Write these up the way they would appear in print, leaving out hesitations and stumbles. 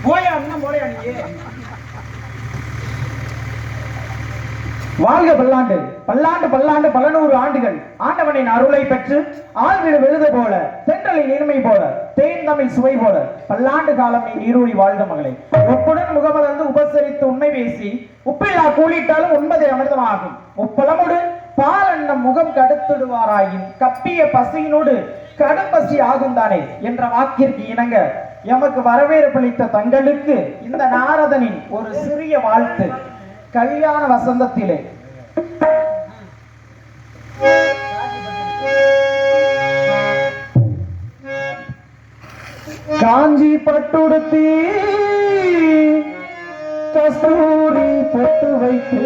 போய் அண்ணன் போலையா நீ? வாழ்க பல்லாண்டு பல்லாண்டு பல்லாண்டு பல நூறு ஆண்டுகள் ஆண்டவனின் அருளை பெற்று ஆழ்விடு விழுது போல தென்றலின் இனிமை போல தேன் தமிழ் சுவை போல பல்லாண்டு காலம் நீ நீரூழி வாழ்ந்த மகளை ஒப்புடன் முகமலர்ந்து உபசரித்து உண்மை பேசி உப்பில்லா கூலிட்டாலும் உண்பதை அமிர்தமாகும். முப்பலமுடு பால் அண்ணம் முகம் கடுத்துடுவாராயின் கப்பிய பசியினோடு கடும் பசி ஆகும் தானே என்ற வாக்கிற்கு இணங்க எமக்கு வரவேற்பளித்த தங்களுக்கு இந்த நாரதனின் ஒரு சிறிய வாழ்த்து. கல்யாண வசந்தத்திலே காஞ்சி பட்டுடுத்தி கஸ்தூரி பொட்டு வைத்து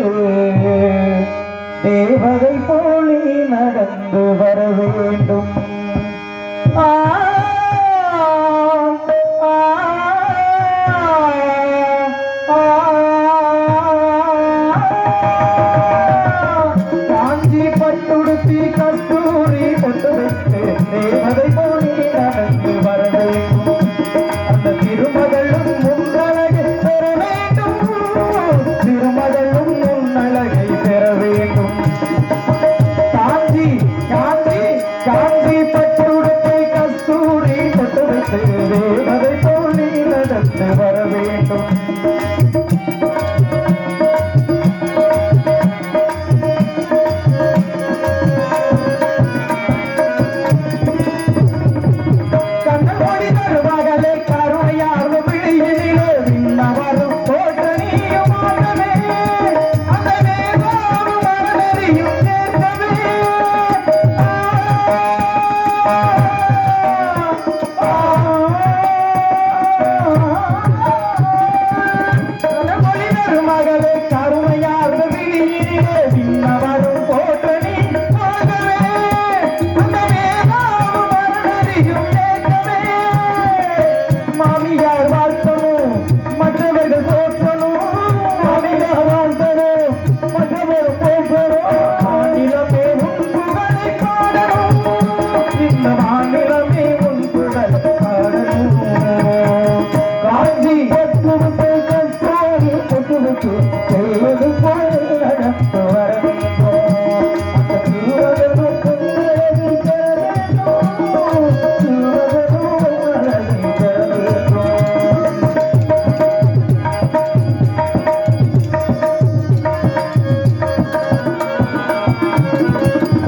தேவதை போலி நடந்து வர வேண்டும்.